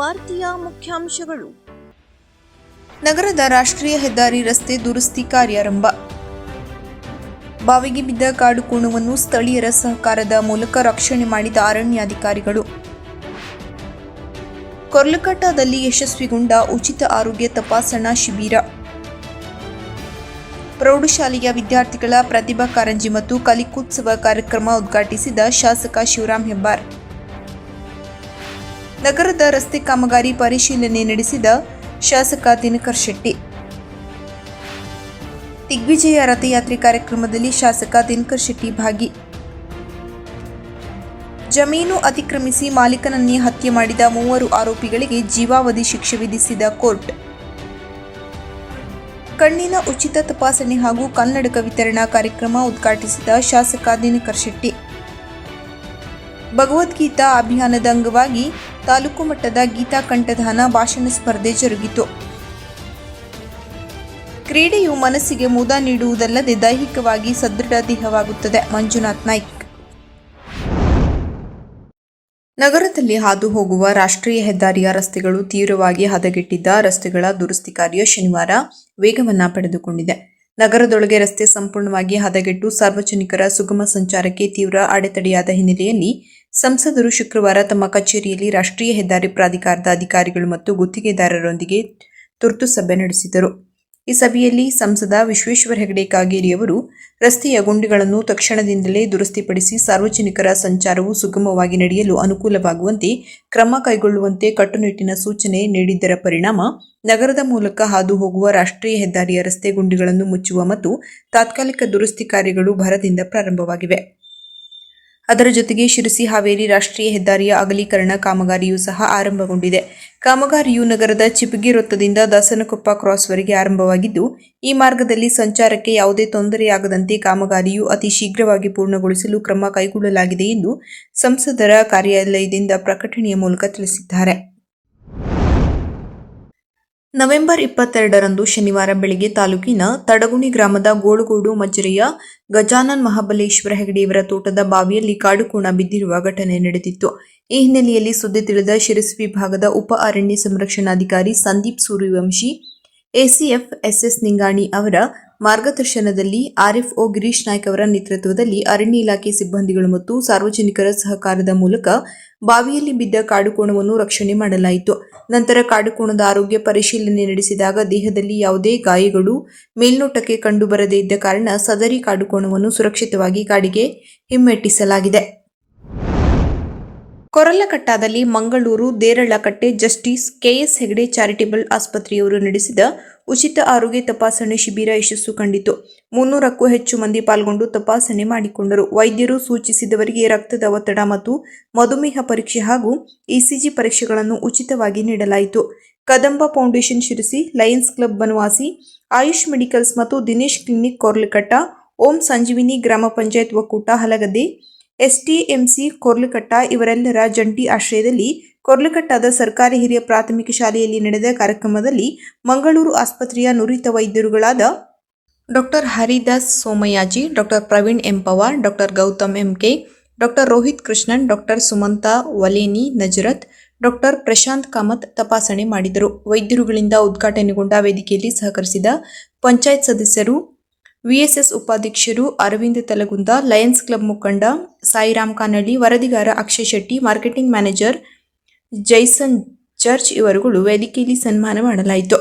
ವಾರ್ತೆಯ ಮುಖ್ಯಾಂಶಗಳು. ನಗರದ ರಾಷ್ಟ್ರೀಯ ಹೆದ್ದಾರಿ ರಸ್ತೆ ದುರಸ್ತಿ ಕಾರ್ಯಾರಂಭ. ಬಾವಿಗೆ ಬಿದ್ದ ಕಾಡು ಕೋಣವನ್ನು ಸ್ಥಳೀಯರ ಸಹಕಾರದ ಮೂಲಕ ರಕ್ಷಣೆ ಮಾಡಿದ ಅರಣ್ಯಾಧಿಕಾರಿಗಳು. ಕೊರ್ಲಕಟ್ಟದಲ್ಲಿ ಯಶಸ್ವಿಗೊಂಡ ಉಚಿತ ಆರೋಗ್ಯ ತಪಾಸಣಾ ಶಿಬಿರ. ಪ್ರೌಢಶಾಲೆಯ ವಿದ್ಯಾರ್ಥಿಗಳ ಪ್ರತಿಭಾ ಕಾರಂಜಿ ಮತ್ತು ಕಲಿಕೋತ್ಸವ ಕಾರ್ಯಕ್ರಮ ಉದ್ಘಾಟಿಸಿದ ಶಾಸಕ ಶಿವರಾಂ ಹೆಬ್ಬಾರ್. ನಗರದ ರಸ್ತೆ ಕಾಮಗಾರಿ ಪರಿಶೀಲನೆ ನಡೆಸಿದ ಶಾಸಕ ದಿನಕರ್ ಶೆಟ್ಟಿ. ದಿಗ್ವಿಜಯ ರಥಯಾತ್ರೆ ಕಾರ್ಯಕ್ರಮದಲ್ಲಿ ಶಾಸಕ ದಿನಕರ್ ಶೆಟ್ಟಿ ಭಾಗಿ. ಜಮೀನು ಅತಿಕ್ರಮಿಸಿ ಮಾಲೀಕನನ್ನೇ ಹತ್ಯೆ ಮಾಡಿದ 3 ಆರೋಪಿಗಳಿಗೆ ಜೀವಾವಧಿ ಶಿಕ್ಷೆ ವಿಧಿಸಿದ ಕೋರ್ಟ್. ಕಣ್ಣಿನ ಉಚಿತ ತಪಾಸಣೆ ಹಾಗೂ ಕನ್ನಡಕ ವಿತರಣಾ ಕಾರ್ಯಕ್ರಮ ಉದ್ಘಾಟಿಸಿದ ಶಾಸಕ ದಿನಕರ್ ಶೆಟ್ಟಿ. ಭಗವದ್ಗೀತಾ ಅಭಿಯಾನದ ಅಂಗವಾಗಿ ತಾಲೂಕು ಮಟ್ಟದ ಗೀತಾ ಕಂಠದಾನ ಭಾಷಣ ಸ್ಪರ್ಧೆ ಜರುಗಿತು. ಕ್ರೀಡೆಯು ಮನಸ್ಸಿಗೆ ಮುದ ನೀಡುವುದಲ್ಲದೆ ದೈಹಿಕವಾಗಿ ಸದೃಢ ದೇಹವಾಗುತ್ತದೆ. ಮಂಜುನಾಥ್ ನಾಯ್ಕ್. ನಗರದಲ್ಲಿ ಹಾದು ಹೋಗುವ ರಾಷ್ಟ್ರೀಯ ಹೆದ್ದಾರಿಯ ರಸ್ತೆಗಳು ತೀವ್ರವಾಗಿ ಹದಗೆಟ್ಟಿದ್ದ ರಸ್ತೆಗಳ ದುರಸ್ತಿ ಕಾರ್ಯ ಶನಿವಾರ ವೇಗವನ್ನು ಪಡೆದುಕೊಂಡಿದೆ. ನಗರದೊಳಗೆ ರಸ್ತೆ ಸಂಪೂರ್ಣವಾಗಿ ಹದಗೆಟ್ಟು ಸಾರ್ವಜನಿಕರ ಸುಗಮ ಸಂಚಾರಕ್ಕೆ ತೀವ್ರ ಅಡೆತಡೆಯಾದ ಹಿನ್ನೆಲೆಯಲ್ಲಿ ಸಂಸದರು ಶುಕ್ರವಾರ ತಮ್ಮ ಕಚೇರಿಯಲ್ಲಿ ರಾಷ್ಟ್ರೀಯ ಹೆದ್ದಾರಿ ಪ್ರಾಧಿಕಾರದ ಅಧಿಕಾರಿಗಳು ಮತ್ತು ಗುತ್ತಿಗೆದಾರರೊಂದಿಗೆ ತುರ್ತು ಸಭೆ ನಡೆಸಿದರು. ಈ ಸಭೆಯಲ್ಲಿ ಸಂಸದ ವಿಶ್ವೇಶ್ವರ ಹೆಗಡೆ ಕಾಗೇರಿ ಅವರು ರಸ್ತೆಯ ಗುಂಡಿಗಳನ್ನು ತಕ್ಷಣದಿಂದಲೇ ದುರಸ್ತಿಪಡಿಸಿ ಸಾರ್ವಜನಿಕರ ಸಂಚಾರವು ಸುಗಮವಾಗಿ ನಡೆಯಲು ಅನುಕೂಲವಾಗುವಂತೆ ಕ್ರಮ ಕೈಗೊಳ್ಳುವಂತೆ ಕಟ್ಟುನಿಟ್ಟಿನ ಸೂಚನೆ ನೀಡಿದ್ದರ ಪರಿಣಾಮ ನಗರದ ಮೂಲಕ ಹಾದು ಹೋಗುವ ರಾಷ್ಟ್ರೀಯ ಹೆದ್ದಾರಿಯ ರಸ್ತೆ ಗುಂಡಿಗಳನ್ನು ಮುಚ್ಚುವ ಮತ್ತು ತಾತ್ಕಾಲಿಕ ದುರಸ್ತಿ ಕಾರ್ಯಗಳು ಭರದಿಂದ ಪ್ರಾರಂಭವಾಗಿವೆ. ಅದರ ಜೊತೆಗೆ ಶಿರಸಿ ಹಾವೇರಿ ರಾಷ್ಟ್ರೀಯ ಹೆದ್ದಾರಿಯ ಅಗಲೀಕರಣ ಕಾಮಗಾರಿಯೂ ಸಹ ಆರಂಭಗೊಂಡಿದೆ. ಕಾಮಗಾರಿಯು ನಗರದ ಚಿಪಗಿ ವೃತ್ತದಿಂದ ದಾಸನಕೊಪ್ಪ ಕ್ರಾಸ್ವರೆಗೆ ಆರಂಭವಾಗಿದ್ದು, ಈ ಮಾರ್ಗದಲ್ಲಿ ಸಂಚಾರಕ್ಕೆ ಯಾವುದೇ ತೊಂದರೆಯಾಗದಂತೆ ಕಾಮಗಾರಿಯು ಅತಿ ಶೀಘ್ರವಾಗಿ ಪೂರ್ಣಗೊಳಿಸಲು ಕ್ರಮ ಕೈಗೊಳ್ಳಲಾಗಿದೆ ಎಂದು ಸಂಸದರ ಕಾರ್ಯಾಲಯದಿಂದ ಪ್ರಕಟಣೆಯ ಮೂಲಕ ತಿಳಿಸಿದ್ದಾರೆ. ನವೆಂಬರ್ 22ರಂದು ಶನಿವಾರ ಬೆಳಗ್ಗೆ ತಾಲೂಕಿನ ತಡಗುಣಿ ಗ್ರಾಮದ ಗೋಳುಗೋಡು ಮಜ್ರೆಯ ಗಜಾನನ್ ಮಹಾಬಲೇಶ್ವರ ಹೆಗಡೆಯವರ ತೋಟದ ಬಾವಿಯಲ್ಲಿ ಕಾಡುಕೋಣ ಬಿದ್ದಿರುವ ಘಟನೆ ನಡೆದಿತ್ತು. ಈ ಹಿನ್ನೆಲೆಯಲ್ಲಿ ಸುದ್ದಿ ತಿಳಿದ ಶಿರಸಿ ವಿಭಾಗದ ಉಪ ಅರಣ್ಯ ಸಂರಕ್ಷಣಾಧಿಕಾರಿ ಸಂದೀಪ್ ಸೂರ್ಯವಂಶಿ, ಎಸಿಎಫ್ ಎಸ್ಎಸ್ ನಿಂಗಾಣಿ ಅವರ ಮಾರ್ಗದರ್ಶನದಲ್ಲಿ ಆರ್ಎಫ್ಒ ಗಿರೀಶ್ ನಾಯ್ಕ್ ಅವರ ನೇತೃತ್ವದಲ್ಲಿ ಅರಣ್ಯ ಇಲಾಖೆ ಸಿಬ್ಬಂದಿಗಳು ಮತ್ತು ಸಾರ್ವಜನಿಕರ ಸಹಕಾರದ ಮೂಲಕ ಬಾವಿಯಲ್ಲಿ ಬಿದ್ದ ಕಾಡುಕೋಣವನ್ನು ರಕ್ಷಣೆ ಮಾಡಲಾಯಿತು. ನಂತರ ಕಾಡುಕೋಣದ ಆರೋಗ್ಯ ಪರಿಶೀಲನೆ ನಡೆಸಿದಾಗ ದೇಹದಲ್ಲಿ ಯಾವುದೇ ಗಾಯಗಳು ಮೇಲ್ನೋಟಕ್ಕೆ ಕಂಡುಬರದೇ ಇದ್ದ ಕಾರಣ ಸದರಿ ಕಾಡುಕೋಣವನ್ನು ಸುರಕ್ಷಿತವಾಗಿ ಕಾಡಿಗೆ ಹಿಮ್ಮೆಟ್ಟಿಸಲಾಗಿದೆ. ಕೊರಲಕಟ್ಟದಲ್ಲಿ Mangaluru Deralakatte justice KS Hegde charitable ಆಸ್ಪತ್ರೆಯವರು ನಡೆಸಿದ ಉಚಿತ ಆರೋಗ್ಯ ತಪಾಸಣೆ ಶಿಬಿರ ಯಶಸ್ಸು ಕಂಡಿತು. 300ಕ್ಕೂ ಹೆಚ್ಚು ಮಂದಿ ಪಾಲ್ಗೊಂಡು ತಪಾಸಣೆ ಮಾಡಿಕೊಂಡರು. ವೈದ್ಯರು ಸೂಚಿಸಿದವರಿಗೆ ರಕ್ತದ ಒತ್ತಡ ಮತ್ತು ಮಧುಮೇಹ ಪರೀಕ್ಷೆ ಹಾಗೂ ಇಸಿಜಿ ಪರೀಕ್ಷೆಗಳನ್ನು ಉಚಿತವಾಗಿ ನೀಡಲಾಯಿತು. Kadamba foundation Sirsi, Lions club Banavasi, AYUSH medicals ಮತ್ತು ದಿನೇಶ್ ಕ್ಲಿನಿಕ್ ಕೊರ್ಲಕಟ್ಟ, ಓಂ ಸಂಜೀವಿನಿ ಗ್ರಾಮ ಪಂಚಾಯತ್ ಒಕ್ಕೂಟ ಹಲಗದ್ದೆ, ಎಸ್ಟಿಎಂಸಿ ಕೊರ್ಲಕಟ್ಟ ಇವರೆಲ್ಲರ ಜಂಟಿ ಆಶ್ರಯದಲ್ಲಿ ಕೊರ್ಲಕಟ್ಟದ ಸರ್ಕಾರಿ ಹಿರಿಯ ಪ್ರಾಥಮಿಕ ಶಾಲೆಯಲ್ಲಿ ನಡೆದ ಕಾರ್ಯಕ್ರಮದಲ್ಲಿ ಮಂಗಳೂರು ಆಸ್ಪತ್ರೆಯ ನುರಿತ ವೈದ್ಯರುಗಳಾದ ಡಾ ಹರಿದಾಸ್ ಸೋಮಯಾಜಿ, ಡಾ ಪ್ರವೀಣ್ ಎಂ ಪವಾರ್, ಡಾ ಗೌತಮ್ ಎಂಕೆ, ಡಾ ರೋಹಿತ್ ಕೃಷ್ಣನ್, ಡಾ ಸುಮಂತಾ ವಲೇನಿ ನಜರತ್, ಡಾ ಪ್ರಶಾಂತ್ ಕಾಮತ್ ತಪಾಸಣೆ ಮಾಡಿದರು. ವೈದ್ಯರುಗಳಿಂದ ಉದ್ಘಾಟನೆಗೊಂಡ ವೇದಿಕೆಯಲ್ಲಿ ಸಹಕರಿಸಿದ ಪಂಚಾಯತ್ ಸದಸ್ಯರು, ವಿಎಸ್ಎಸ್ ಉಪಾಧ್ಯಕ್ಷರು ಅರವಿಂದ್ ತಲಗುಂದ, ಲಯನ್ಸ್ ಕ್ಲಬ್ ಮುಖಂಡ ಸಾಯಿರಾಮ್ ಕಾನಳ್ಳಿ, ವರದಿಗಾರ Akshay Shetty, marketing manager Jaison Church ಇವರುಗಳು ವೇದಿಕೆಯಲ್ಲಿ ಸನ್ಮಾನ ಮಾಡಲಾಯಿತು.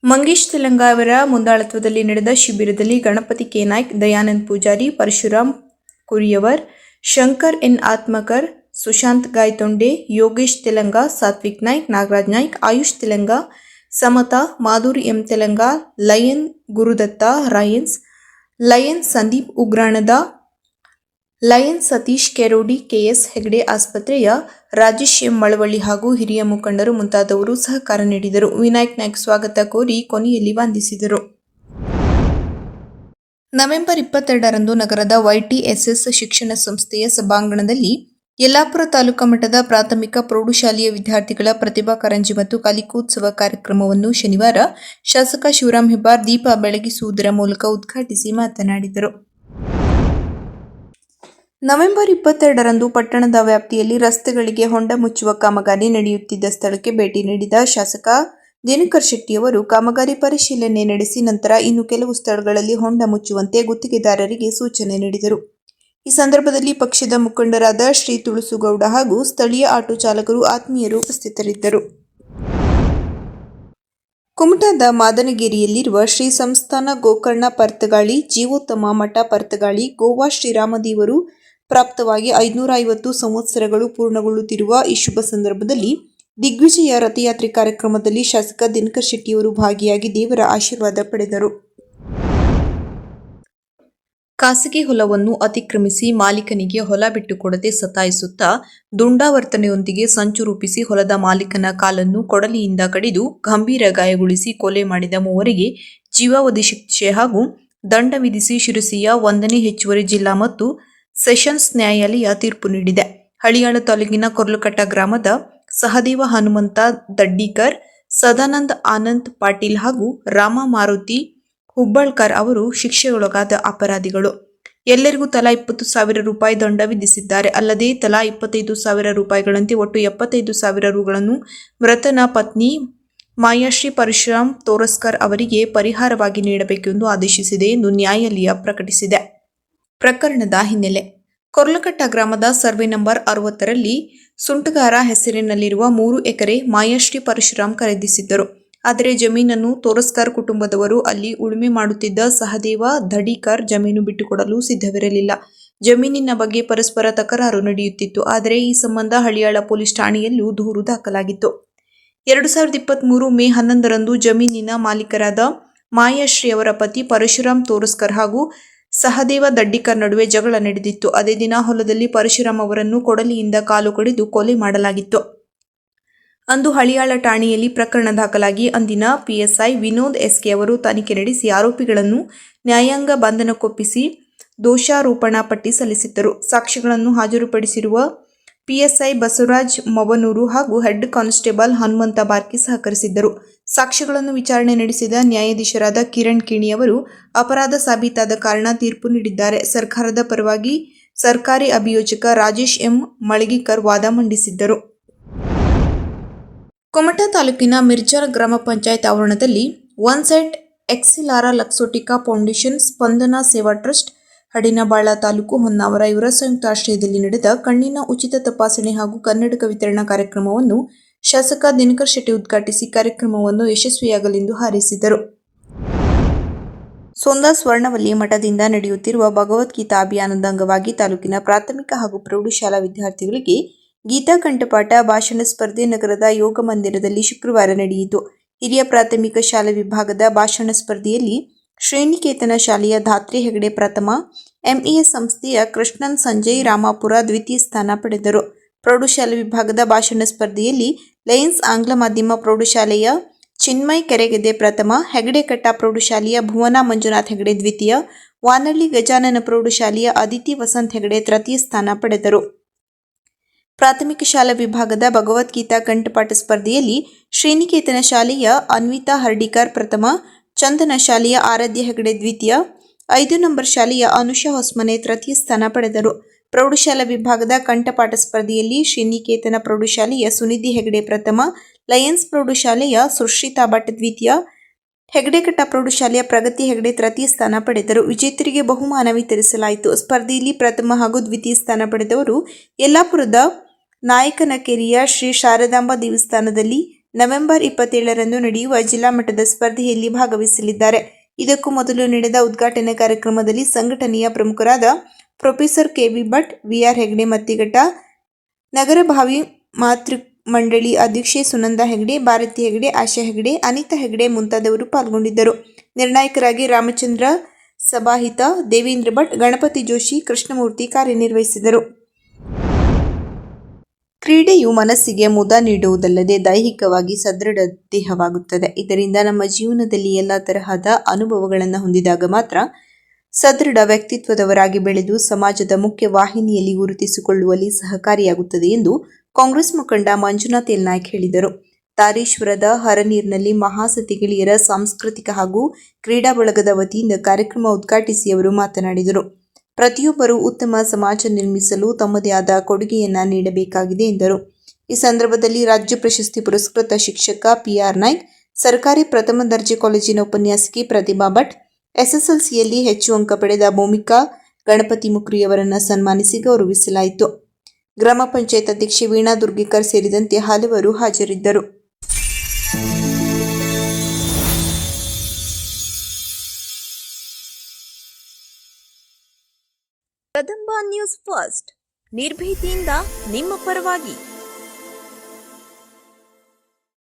ಮಂಗೇಶ್ ತೆಲಂಗ ಅವರ ಮುಂದಾಳತ್ವದಲ್ಲಿ ನಡೆದ ಶಿಬಿರದಲ್ಲಿ Ganapati K Naik, Dayanand Poojary, Parashuram Kuriyavar, Shankar N Atmakar, Sushant Gaitonde, Yogesh Telanga, Satvik Naik, Nagaraj Naik, Ayush Telanga, Samata, Madhuri M Telanga, lion Gurudatta Rayans, lion Sandeep ಉಗ್ರಾಣದ, ಲಯನ್ ಸತೀಶ್ ಕೆರೋಡಿ, ಕೆಎಸ್ ಹೆಗಡೆ ಆಸ್ಪತ್ರೆಯ ರಾಜೇಶ್ ಎಂ ಮಳವಳ್ಳಿ ಹಾಗೂ ಹಿರಿಯ ಮುಖಂಡರು ಮುಂತಾದವರು ಸಹಕಾರ ನೀಡಿದರು. ವಿನಾಯಕ್ ನಾಯ್ಕ್ ಸ್ವಾಗತ ಕೋರಿ ಕೊನೆಯಲ್ಲಿ ವಂದಿಸಿದರು. ನವೆಂಬರ್ 22ರಂದು ನಗರದ YTSS ಶಿಕ್ಷಣ ಸಂಸ್ಥೆಯ ಸಭಾಂಗಣದಲ್ಲಿ ಯಲ್ಲಾಪುರ ತಾಲೂಕಾ ಮಟ್ಟದ ಪ್ರಾಥಮಿಕ ಪ್ರೌಢಶಾಲೆಯ ವಿದ್ಯಾರ್ಥಿಗಳ ಪ್ರತಿಭಾ ಕಾರಂಜಿ ಮತ್ತು ಕಲಿಕೋತ್ಸವ ಕಾರ್ಯಕ್ರಮವನ್ನು ಶನಿವಾರ ಶಾಸಕ ಶಿವರಾಂ ಹೆಬ್ಬಾರ್ ದೀಪ ಬೆಳಗಿಸುವುದರ ಮೂಲಕ ಉದ್ಘಾಟಿಸಿ ಮಾತನಾಡಿದರು. ನವೆಂಬರ್ 22ರಂದು ಪಟ್ಟಣದ ವ್ಯಾಪ್ತಿಯಲ್ಲಿ ರಸ್ತೆಗಳಿಗೆ ಹೊಂಡ ಮುಚ್ಚುವ ಕಾಮಗಾರಿ ನಡೆಯುತ್ತಿದ್ದ ಸ್ಥಳಕ್ಕೆ ಭೇಟಿ ನೀಡಿದ ಶಾಸಕ ದಿನಕರ್ ಶೆಟ್ಟಿಯವರು ಕಾಮಗಾರಿ ಪರಿಶೀಲನೆ ನಡೆಸಿ ನಂತರ ಇನ್ನು ಕೆಲವು ಸ್ಥಳಗಳಲ್ಲಿ ಹೊಂಡ ಮುಚ್ಚುವಂತೆ ಗುತ್ತಿಗೆದಾರರಿಗೆ ಸೂಚನೆ ನೀಡಿದರು. ಈ ಸಂದರ್ಭದಲ್ಲಿ ಪಕ್ಷದ ಮುಖಂಡರಾದ ಶ್ರೀ ತುಳಸುಗೌಡ ಹಾಗೂ ಸ್ಥಳೀಯ ಆಟೋ ಚಾಲಕರು ಆತ್ಮೀಯರು ಉಪಸ್ಥಿತರಿದ್ದರು. ಕುಮಟಾದ ಮಾದನಗೇರಿಯಲ್ಲಿರುವ ಶ್ರೀ ಸಂಸ್ಥಾನ ಗೋಕರ್ಣ ಪರ್ತಗಾಳಿ ಜೀವೋತ್ತಮ ಮಠ ಪರ್ತಗಾಳಿ ಗೋವಾ ಶ್ರೀರಾಮದೇವರು ಪ್ರಾಪ್ತವಾಗಿ 550 ಸಂವತ್ಸರಗಳು ಪೂರ್ಣಗೊಳ್ಳುತ್ತಿರುವ ಈ ಶುಭ ಸಂದರ್ಭದಲ್ಲಿ ದಿಗ್ವಿಜಯ ರಥಯಾತ್ರೆ ಕಾರ್ಯಕ್ರಮದಲ್ಲಿ ಶಾಸಕ ದಿನಕರ್ ಶೆಟ್ಟಿಯವರು ಭಾಗಿಯಾಗಿ ದೇವರ ಆಶೀರ್ವಾದ ಪಡೆದರು. ಖಾಸಗಿ ಹೊಲವನ್ನು ಅತಿಕ್ರಮಿಸಿ ಮಾಲೀಕನಿಗೆ ಹೊಲ ಬಿಟ್ಟುಕೊಡದೆ ಸತಾಯಿಸುತ್ತಾ ದುಂಡಾವರ್ತನೆಯೊಂದಿಗೆ ಸಂಚು ರೂಪಿಸಿ ಹೊಲದ ಮಾಲೀಕನ ಕಾಲನ್ನು ಕೊಡಲಿಯಿಂದ ಕಡಿದು ಗಂಭೀರ ಗಾಯಗೊಳಿಸಿ ಕೊಲೆ ಮಾಡಿದ ಮೂವರಿಗೆ ಜೀವಾವಧಿ ಶಿಕ್ಷೆ ಹಾಗೂ ದಂಡ ವಿಧಿಸಿ ಶಿರಸಿಯ 1ನೇ ಹೆಚ್ಚುವರಿ ಜಿಲ್ಲಾ ಮತ್ತು ಸೆಷನ್ಸ್ ನ್ಯಾಯಾಲಯ ತೀರ್ಪು ನೀಡಿದೆ. ಹಳಿಯಾಳ ತಾಲೂಕಿನ ಕೊರ್ಲಕಟ್ಟ ಗ್ರಾಮದ ಸಹದೇವ ಹನುಮಂತ ದಡ್ಡಿಕರ್, ಸದಾನಂದ ಆನಂದ್ ಪಾಟೀಲ್ ಹಾಗೂ ರಾಮ ಮಾರುತಿ ಹುಬ್ಬಳ್ಕರ್ ಅವರು ಶಿಕ್ಷೆಗೊಳಗಾದ ಅಪರಾಧಿಗಳು. ಎಲ್ಲರಿಗೂ ತಲಾ 20,000 ರೂಪಾಯಿ ದಂಡ ವಿಧಿಸಿದ್ದಾರೆ. ಅಲ್ಲದೆ ತಲಾ 25,000 ರೂಪಾಯಿಗಳಂತೆ ಒಟ್ಟು 75,000 ರುಗಳನ್ನು ಮೃತನ ಪತ್ನಿ ಮಾಯಾಶ್ರೀ ಪರಶುರಾಮ್ ತೋರಸ್ಕರ್ ಅವರಿಗೆ ಪರಿಹಾರವಾಗಿ ನೀಡಬೇಕೆಂದು ಆದೇಶಿಸಿದೆ ಎಂದು ನ್ಯಾಯಾಲಯ ಪ್ರಕಟಿಸಿದೆ. ಪ್ರಕರಣದ ಹಿನ್ನೆಲೆ: ಕೊರ್ಲಕಟ್ಟ ಗ್ರಾಮದ ಸರ್ವೆ ನಂಬರ್ 60ರಲ್ಲಿ ಸುಂಟಗಾರ ಹೆಸರಿನಲ್ಲಿರುವ 3 ಎಕರೆ ಮಾಯಾಶ್ರೀ ಪರಶುರಾಮ್ ಖರೀದಿಸಿದ್ದರು. ಆದರೆ ಜಮೀನನ್ನು ತೋರಸ್ಕರ್ ಕುಟುಂಬದವರು ಅಲ್ಲಿ ಉಳುಮೆ ಮಾಡುತ್ತಿದ್ದ ಸಹದೇವ ದಡಿಕರ್ ಜಮೀನು ಬಿಟ್ಟುಕೊಡಲು ಸಿದ್ಧವಿರಲಿಲ್ಲ. ಜಮೀನಿನ ಬಗ್ಗೆ ಪರಸ್ಪರ ತಕರಾರು ನಡೆಯುತ್ತಿತ್ತು. ಆದರೆ ಈ ಸಂಬಂಧ ಹಳಿಯಾಳ ಪೊಲೀಸ್ ಠಾಣೆಯಲ್ಲೂ ದೂರು ದಾಖಲಾಗಿತ್ತು. 2023 ಮೇ 11ರಂದು ಜಮೀನಿನ ಮಾಲೀಕರಾದ ಮಾಯಾಶ್ರೀ ಅವರ ಪತಿ ಪರಶುರಾಮ್ ತೋರಸ್ಕರ್ ಹಾಗೂ ಸಹದೇವ ದಡ್ಡಿಕರ್ ನಡುವೆ ಜಗಳ ನಡೆದಿತ್ತು. ಅದೇ ದಿನ ಹೊಲದಲ್ಲಿ ಪರಶುರಾಮ್ ಅವರನ್ನು ಕೊಡಲಿಯಿಂದ ಕಾಲು ಕಡಿದು ಕೊಲೆ ಮಾಡಲಾಗಿತ್ತು. ಅಂದು ಹಳಿಯಾಳ ಠಾಣೆಯಲ್ಲಿ ಪ್ರಕರಣ ದಾಖಲಾಗಿ ಅಂದಿನ ಪಿಎಸ್ಐ ವಿನೋದ್ ಎಸ್ಕೆ ಅವರು ತನಿಖೆ ನಡೆಸಿ ಆರೋಪಿಗಳನ್ನು ನ್ಯಾಯಾಂಗ ಬಂಧನಕ್ಕೊಪ್ಪಿಸಿ ದೋಷಾರೋಪಣಾ ಪಟ್ಟಿ ಸಲ್ಲಿಸಿದ್ದರು. ಸಾಕ್ಷಿಗಳನ್ನು ಹಾಜರುಪಡಿಸಿರುವ ಪಿಎಸ್ಐ ಬಸವರಾಜ್ ಮವನೂರು ಹಾಗೂ ಹೆಡ್ ಕಾನ್ಸ್ಟೇಬಲ್ ಹನುಮಂತ ಬಾರ್ಕಿ ಸಹಕರಿಸಿದ್ದರು. ಸಾಕ್ಷಿಗಳನ್ನು ವಿಚಾರಣೆ ನಡೆಸಿದ ನ್ಯಾಯಾಧೀಶರಾದ ಕಿರಣ್ ಕಿಣಿ ಅವರು ಅಪರಾಧ ಸಾಬೀತಾದ ಕಾರಣ ತೀರ್ಪು ನೀಡಿದ್ದಾರೆ. ಸರ್ಕಾರದ ಪರವಾಗಿ ಸರ್ಕಾರಿ ಅಭಿಯೋಜಕ ರಾಜೇಶ್ ಎಂ ಮಳಗಿಕರ್ ವಾದ ಮಂಡಿಸಿದ್ದರು. ಕುಮಟಾ ತಾಲೂಕಿನ ಮಿರ್ಜಾಲ್ ಗ್ರಾಮ ಪಂಚಾಯತ್ ಆವರಣದಲ್ಲಿ ಒನ್ ಸೈಡ್ ಎಕ್ಸಿಲಾರಾ ಲಕ್ಸೋಟಿಕಾ ಫೌಂಡೇಶನ್, ಸ್ಪಂದನಾ ಸೇವಾ ಟ್ರಸ್ಟ್, ಹಡಿನಬಾಳ ತಾಲೂಕು ಹೊನ್ನಾವರ ಇವರ ಸಂಯುಕ್ತಾಶ್ರಯದಲ್ಲಿ ನಡೆದ ಕಣ್ಣಿನ ಉಚಿತ ತಪಾಸಣೆ ಹಾಗೂ ಕನ್ನಡಕ ವಿತರಣಾ ಕಾರ್ಯಕ್ರಮವನ್ನು ಶಾಸಕ ದಿನಕರ್ ಶೆಟ್ಟಿ ಉದ್ಘಾಟಿಸಿ ಕಾರ್ಯಕ್ರಮವನ್ನು ಯಶಸ್ವಿಯಾಗಲೆಂದು ಹಾರೈಸಿದರು. ಸೋಂದಾ ಸ್ವರ್ಣವಲ್ಲಿ ಮಠದಿಂದ ನಡೆಯುತ್ತಿರುವ ಭಗವದ್ಗೀತಾ ಅಭಿಯಾನದ ಅಂಗವಾಗಿ ತಾಲೂಕಿನ ಪ್ರಾಥಮಿಕ ಹಾಗೂ ಪ್ರೌಢಶಾಲಾ ವಿದ್ಯಾರ್ಥಿಗಳಿಗೆ ಗೀತಾ ಕಂಠಪಾಠ ಭಾಷಣ ಸ್ಪರ್ಧೆ ನಗರದ ಯೋಗ ಮಂದಿರದಲ್ಲಿ ಶುಕ್ರವಾರ ನಡೆಯಿತು. ಹಿರಿಯ ಪ್ರಾಥಮಿಕ ಶಾಲಾ ವಿಭಾಗದ ಭಾಷಣ ಸ್ಪರ್ಧೆಯಲ್ಲಿ ಶ್ರೀನಿಕೇತನ ಶಾಲೆಯ ಧಾತ್ರಿ ಹೆಗಡೆ ಪ್ರಥಮ, ಎಂಇಎಸ್ ಸಂಸ್ಥೆಯ ಕೃಷ್ಣನ್ ಸಂಜಯ್ ರಾಮಾಪುರ ದ್ವಿತೀಯ ಸ್ಥಾನ ಪಡೆದರು. ಪ್ರೌಢಶಾಲಾ ವಿಭಾಗದ ಭಾಷಣ ಸ್ಪರ್ಧೆಯಲ್ಲಿ ಲಯನ್ಸ್ ಆಂಗ್ಲ ಮಾಧ್ಯಮ ಪ್ರೌಢಶಾಲೆಯ ಚಿನ್ಮಯ್ ಕೆರೆಗೆದೆ ಪ್ರಥಮ, ಹೆಗಡೆಕಟ್ಟ ಪ್ರೌಢಶಾಲೆಯ ಭುವನ ಮಂಜುನಾಥ್ ಹೆಗಡೆ ದ್ವಿತೀಯ, ವಾನಳ್ಳಿ ಗಜಾನನ ಪ್ರೌಢಶಾಲೆಯ ಅದಿತಿ ವಸಂತ್ ಹೆಗಡೆ ತೃತೀಯ ಸ್ಥಾನ ಪಡೆದರು. ಪ್ರಾಥಮಿಕ ಶಾಲಾ ವಿಭಾಗದ ಭಗವದ್ಗೀತಾ ಕಂಠಪಾಠ ಸ್ಪರ್ಧೆಯಲ್ಲಿ ಶ್ರೀನಿಕೇತನ ಶಾಲೆಯ ಅನ್ವಿತಾ ಹರ್ಡಿಕರ್ ಪ್ರಥಮ, ಚಂದನ ಶಾಲೆಯ ಆರಾಧ್ಯ ಹೆಗಡೆ ದ್ವಿತೀಯ, 5 ನಂಬರ್ ಶಾಲೆಯ ಅನುಷಾ ಹೊಸ್ಮನೆ ತೃತೀಯ ಸ್ಥಾನ ಪಡೆದರು. ಪ್ರೌಢಶಾಲಾ ವಿಭಾಗದ ಕಂಠಪಾಠ ಸ್ಪರ್ಧೆಯಲ್ಲಿ ಶ್ರೀನಿಕೇತನ ಪ್ರೌಢಶಾಲೆಯ ಸುನಿಧಿ ಹೆಗಡೆ ಪ್ರಥಮ, ಲಯನ್ಸ್ ಪ್ರೌಢಶಾಲೆಯ ಸುಶ್ರಿತಾ ಭಟ್ ದ್ವಿತೀಯ, ಹೆಗಡೆಕಟ್ಟ ಪ್ರೌಢಶಾಲೆಯ ಪ್ರಗತಿ ಹೆಗಡೆ ತೃತೀಯ ಸ್ಥಾನ ಪಡೆದರು. ವಿಜೇತರಿಗೆ ಬಹುಮಾನ ವಿತರಿಸಲಾಯಿತು. ಸ್ಪರ್ಧೆಯಲ್ಲಿ ಪ್ರಥಮ ಹಾಗೂ ದ್ವಿತೀಯ ಸ್ಥಾನ ಪಡೆದವರು ಯಲ್ಲಾಪುರದ ನಾಯಕನಕೆರೆಯ ಶ್ರೀ ಶಾರದಾಂಬಾ ದೇವಸ್ಥಾನದಲ್ಲಿ ನವೆಂಬರ್ 27ರಂದು ನಡೆಯುವ ಜಿಲ್ಲಾ ಮಟ್ಟದ ಸ್ಪರ್ಧೆಯಲ್ಲಿ ಭಾಗವಹಿಸಲಿದ್ದಾರೆ. ಇದಕ್ಕೂ ಮೊದಲು ನಡೆದ ಉದ್ಘಾಟನಾ ಕಾರ್ಯಕ್ರಮದಲ್ಲಿ ಸಂಘಟನೆಯ ಪ್ರಮುಖರಾದ professor KV Bhat, VR Hegde Mattighatta, ನಗರ ಭಾವಿ ಮಾತೃ ಮಂಡಳಿ ಅಧ್ಯಕ್ಷೆ ಸುನಂದಾ ಹೆಗಡೆ, ಭಾರತಿ ಹೆಗಡೆ, ಆಶಾ ಹೆಗಡೆ, ಅನಿತಾ ಹೆಗಡೆ ಮುಂತಾದವರು ಪಾಲ್ಗೊಂಡಿದ್ದರು. ನಿರ್ಣಾಯಕರಾಗಿ ರಾಮಚಂದ್ರ ಸಭಾಹಿತ, ದೇವೇಂದ್ರ ಭಟ್, ಗಣಪತಿ ಜೋಶಿ, ಕೃಷ್ಣಮೂರ್ತಿ ಕಾರ್ಯನಿರ್ವಹಿಸಿದರು. ಕ್ರೀಡೆಯು ಮನಸ್ಸಿಗೆ ಮುದ ನೀಡುವುದಲ್ಲದೆ ದೈಹಿಕವಾಗಿ ಸದೃಢ ದೇಹವಾಗುತ್ತದೆ. ಇದರಿಂದ ನಮ್ಮ ಜೀವನದಲ್ಲಿ ಎಲ್ಲ ತರಹದ ಅನುಭವಗಳನ್ನು ಹೊಂದಿದಾಗ ಮಾತ್ರ ಸದೃಢ ವ್ಯಕ್ತಿತ್ವದವರಾಗಿ ಬೆಳೆದು ಸಮಾಜದ ಮುಖ್ಯ ವಾಹಿನಿಯಲ್ಲಿ ಗುರುತಿಸಿಕೊಳ್ಳುವಲ್ಲಿ ಸಹಕಾರಿಯಾಗುತ್ತದೆ ಎಂದು ಕಾಂಗ್ರೆಸ್ ಮುಖಂಡ ಮಂಜುನಾಥ್ ಎಲ್ನಾಯ್ಕ್ ಹೇಳಿದರು. ತಾರೇಶ್ವರದ ಹರನೀರಿನಲ್ಲಿ ಮಹಾಸತಿ ಗೆಳೆಯರ ಸಾಂಸ್ಕೃತಿಕ ಹಾಗೂ ಕ್ರೀಡಾ ಬಳಗದ ವತಿಯಿಂದ ಕಾರ್ಯಕ್ರಮ ಉದ್ಘಾಟಿಸಿ ಅವರು ಮಾತನಾಡಿದರು. ಪ್ರತಿಯೊಬ್ಬರು ಉತ್ತಮ ಸಮಾಜ ನಿರ್ಮಿಸಲು ತಮ್ಮದೇ ಆದ ಕೊಡುಗೆಯನ್ನ ನೀಡಬೇಕಾಗಿದೆ ಎಂದರು. ಈ ಸಂದರ್ಭದಲ್ಲಿ ರಾಜ್ಯ ಪ್ರಶಸ್ತಿ ಪುರಸ್ಕೃತ ಶಿಕ್ಷಕ ಪಿಆರ್ ನಾಯ್ಕ್, ಸರ್ಕಾರಿ ಪ್ರಥಮ ದರ್ಜೆ ಕಾಲೇಜಿನ ಉಪನ್ಯಾಸಕಿ ಪ್ರತಿಭಾ ಭಟ್, ಎಸ್ಎಸ್ಎಲ್ಸಿಯಲ್ಲಿ ಹೆಚ್ಚು ಅಂಕ ಪಡೆದ ಭೂಮಿಕಾ ಗಣಪತಿ ಮುಕ್ರಿಯವರನ್ನು ಸನ್ಮಾನಿಸಿ ಗೌರವಿಸಲಾಯಿತು. ಗ್ರಾಮ ಪಂಚಾಯತ್ ಅಧ್ಯಕ್ಷೆ ವೀಣಾ ದುರ್ಗಿಕರ್ ಸೇರಿದಂತೆ ಹಲವರು ಹಾಜರಿದ್ದರು. ಕದಂಬ ನ್ಯೂಸ್ ಫಸ್ಟ್, ನಿರ್ಭೀತಿಯಿಂದ ನಿಮ್ಮ ಪರವಾಗಿ.